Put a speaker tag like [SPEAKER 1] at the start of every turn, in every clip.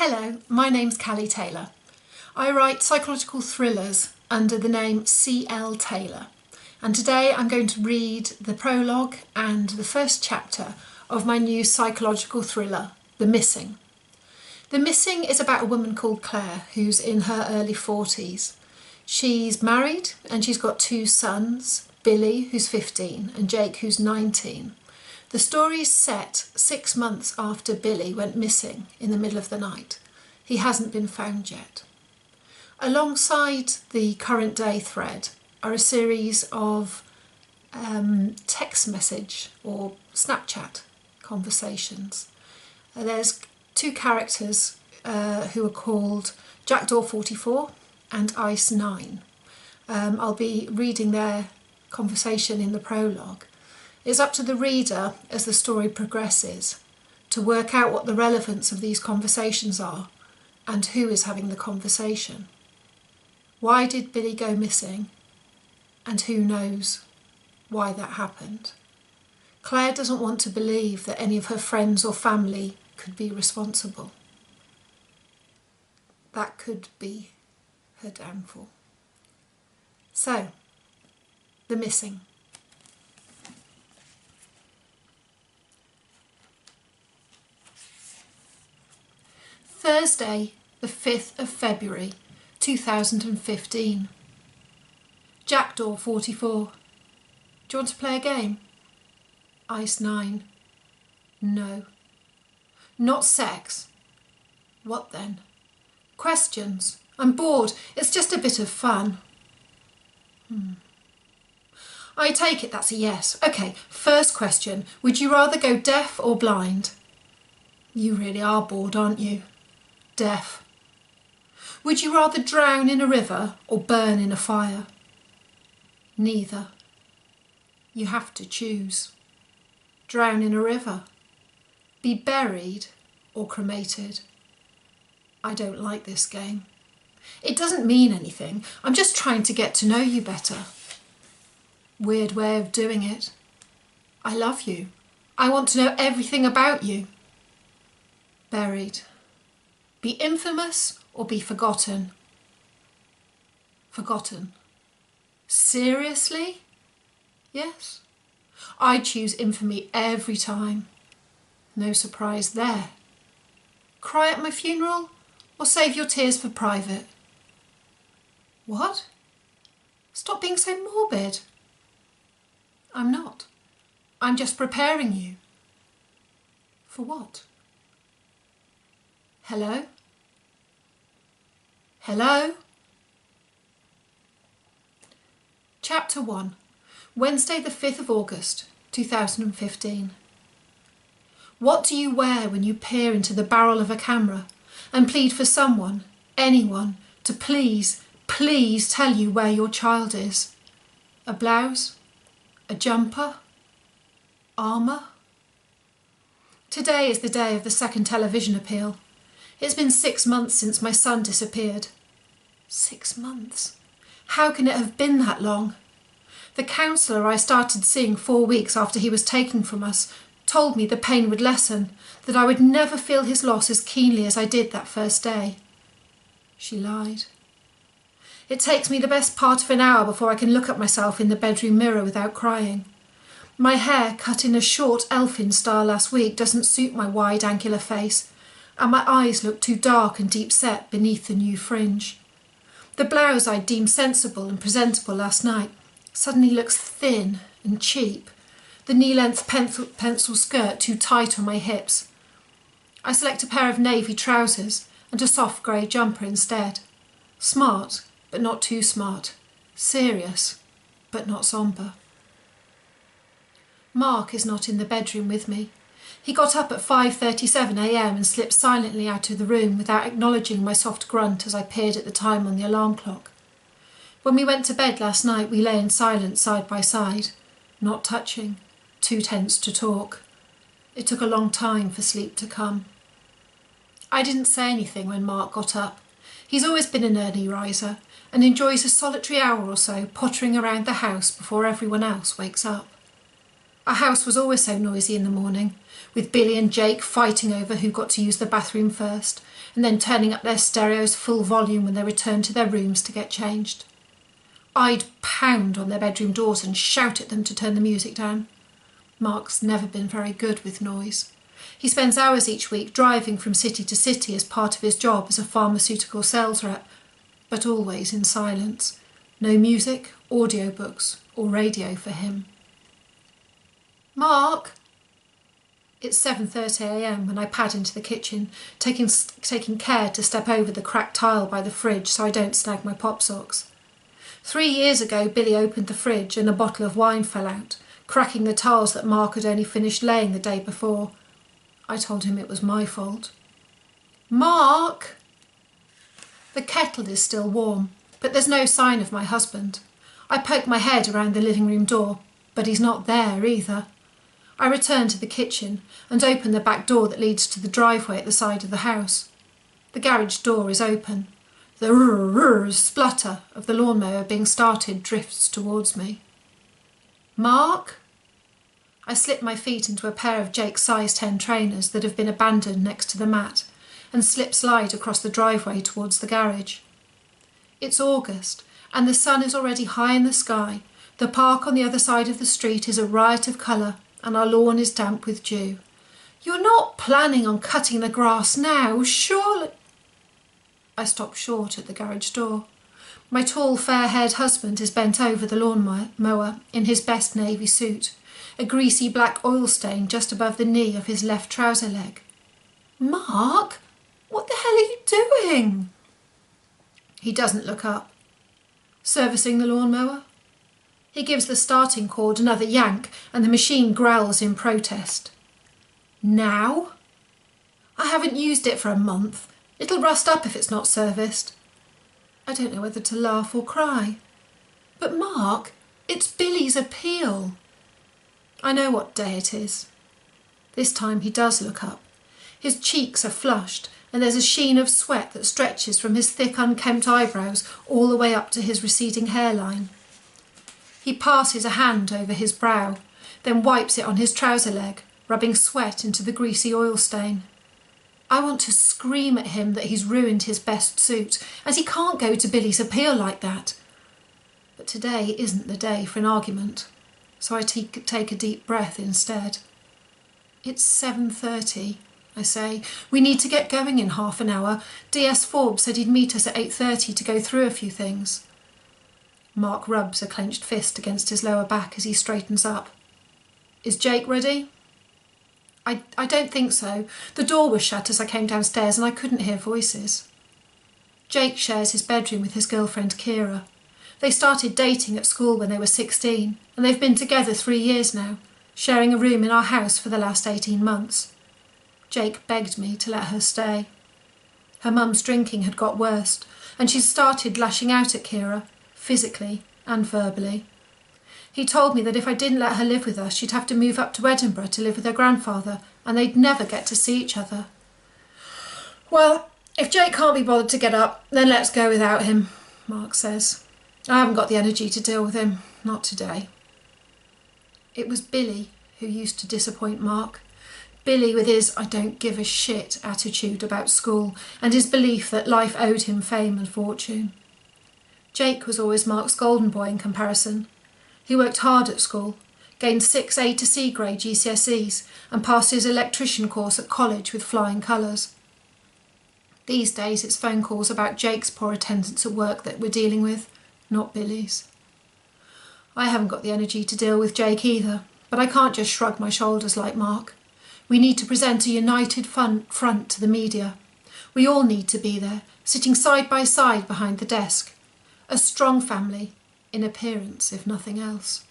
[SPEAKER 1] Hello, my name's Callie Taylor. I write psychological thrillers under the name C.L. Taylor, and today I'm going to read the prologue and the first chapter of my new psychological thriller, The Missing. The Missing is about a woman called Claire who's in her early 40s. She's married and she's got two sons, Billy, who's 15, and Jake, who's 19. The story is set 6 months after Billy went missing in the middle of the night. He hasn't been found yet. Alongside the current day thread are a series of text message or Snapchat conversations. There's two characters who are called Jackdaw44 and Ice9. I'll be reading their conversation in the prologue. It's up to the reader as the story progresses to work out what the relevance of these conversations are and who is having the conversation. Why did Billy go missing? And who knows why that happened? Claire doesn't want to believe that any of her friends or family could be responsible. That could be her downfall. So, The Missing. Thursday, the 5th of February, 2015. Jackdaw44. Do you want to play a game? Ice9. No. Not sex. What then? Questions. I'm bored. It's just a bit of fun. I take it that's a yes. Okay, first question. Would you rather go deaf or blind? You really are bored, aren't you? Deaf. Would you rather drown in a river or burn in a fire? Neither. You have to choose. Drown in a river. Be buried or cremated. I don't like this game. It doesn't mean anything. I'm just trying to get to know you better. Weird way of doing it. I love you. I want to know everything about you. Buried. Be infamous or be forgotten? Forgotten. Seriously? Yes. I choose infamy every time. No surprise there. Cry at my funeral or save your tears for private? What? Stop being so morbid. I'm not. I'm just preparing you. For what? Hello? Hello? Chapter 1. Wednesday the 5th of August, 2015. What do you wear when you peer into the barrel of a camera and plead for someone, anyone, to please, please tell you where your child is? A blouse? A jumper? Armour? Today is the day of the second television appeal. It's been 6 months since my son disappeared. 6 months? How can it have been that long? The counsellor I started seeing 4 weeks after he was taken from us told me the pain would lessen, that I would never feel his loss as keenly as I did that first day. She lied. It takes me the best part of an hour before I can look at myself in the bedroom mirror without crying. My hair, cut in a short elfin style last week, doesn't suit my wide, angular face, and my eyes look too dark and deep-set beneath the new fringe. The blouse I deemed sensible and presentable last night suddenly looks thin and cheap, the knee-length pencil skirt too tight on my hips. I select a pair of navy trousers and a soft grey jumper instead. Smart, but not too smart. Serious, but not sombre. Mark is not in the bedroom with me. He got up at 5:37 a.m. and slipped silently out of the room without acknowledging my soft grunt as I peered at the time on the alarm clock. When we went to bed last night, we lay in silence side by side, not touching, too tense to talk. It took a long time for sleep to come. I didn't say anything when Mark got up. He's always been an early riser and enjoys a solitary hour or so pottering around the house before everyone else wakes up. Our house was always so noisy in the morning, with Billy and Jake fighting over who got to use the bathroom first, and then turning up their stereos full volume when they returned to their rooms to get changed. I'd pound on their bedroom doors and shout at them to turn the music down. Mark's never been very good with noise. He spends hours each week driving from city to city as part of his job as a pharmaceutical sales rep, but always in silence. No music, audiobooks, or radio for him. Mark! It's 7:30 a.m. when I pad into the kitchen, taking care to step over the cracked tile by the fridge so I don't snag my pop socks. 3 years ago, Billy opened the fridge and a bottle of wine fell out, cracking the tiles that Mark had only finished laying the day before. I told him it was my fault. Mark! The kettle is still warm, but there's no sign of my husband. I poke my head around the living room door, but he's not there either. I return to the kitchen and open the back door that leads to the driveway at the side of the house. The garage door is open. The rrr splutter of the lawnmower being started drifts towards me. Mark? I slip my feet into a pair of Jake's size 10 trainers that have been abandoned next to the mat and slide across the driveway towards the garage. It's August and the sun is already high in the sky. The park on the other side of the street is a riot of colour and our lawn is damp with dew. You're not planning on cutting the grass now, surely? I stop short at the garage door. My tall, fair-haired husband is bent over the lawnmower in his best navy suit, a greasy black oil stain just above the knee of his left trouser leg. Mark, what the hell are you doing? He doesn't look up. Servicing the lawnmower? He gives the starting cord another yank and the machine growls in protest. Now? I haven't used it for a month. It'll rust up if it's not serviced. I don't know whether to laugh or cry. But Mark, it's Billy's appeal. I know what day it is. This time he does look up. His cheeks are flushed and there's a sheen of sweat that stretches from his thick unkempt eyebrows all the way up to his receding hairline. He passes a hand over his brow, then wipes it on his trouser leg, rubbing sweat into the greasy oil stain. I want to scream at him that he's ruined his best suit, and he can't go to Billy's appeal like that. But today isn't the day for an argument, so I take a deep breath instead. It's 7:30, I say. We need to get going in half an hour. DS Forbes said he'd meet us at 8:30 to go through a few things. Mark rubs a clenched fist against his lower back as he straightens up. Is Jake ready? I don't think so. The door was shut as I came downstairs and I couldn't hear voices. Jake shares his bedroom with his girlfriend Kira. They started dating at school when they were 16 and they've been together 3 years now, sharing a room in our house for the last 18 months. Jake begged me to let her stay. Her mum's drinking had got worse and she'd started lashing out at Kira, physically and verbally. He told me that if I didn't let her live with us, she'd have to move up to Edinburgh to live with her grandfather and they'd never get to see each other. Well, if Jake can't be bothered to get up, then let's go without him, Mark says. I haven't got the energy to deal with him, not today. It was Billy who used to disappoint Mark. Billy with his I don't give a shit attitude about school and his belief that life owed him fame and fortune. Jake was always Mark's golden boy in comparison. He worked hard at school, gained 6 A to C grade GCSEs and passed his electrician course at college with flying colours. These days it's phone calls about Jake's poor attendance at work that we're dealing with, not Billy's. I haven't got the energy to deal with Jake either, but I can't just shrug my shoulders like Mark. We need to present a united front to the media. We all need to be there, sitting side by side behind the desk. A strong family, in appearance if nothing else.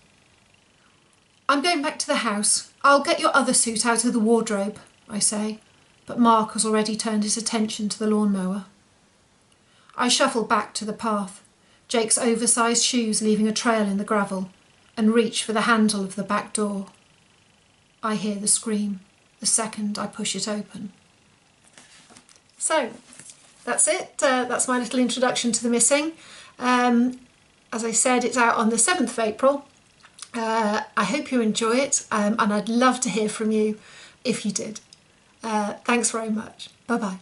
[SPEAKER 1] I'm going back to the house. I'll get your other suit out of the wardrobe, I say, but Mark has already turned his attention to the lawnmower. I shuffle back to the path, Jake's oversized shoes leaving a trail in the gravel, and reach for the handle of the back door. I hear the scream the second I push it open. So, that's it. That's my little introduction to The Missing. As I said, it's out on the 7th of April. I hope you enjoy it, and I'd love to hear from you if you did. Thanks very much. Bye bye.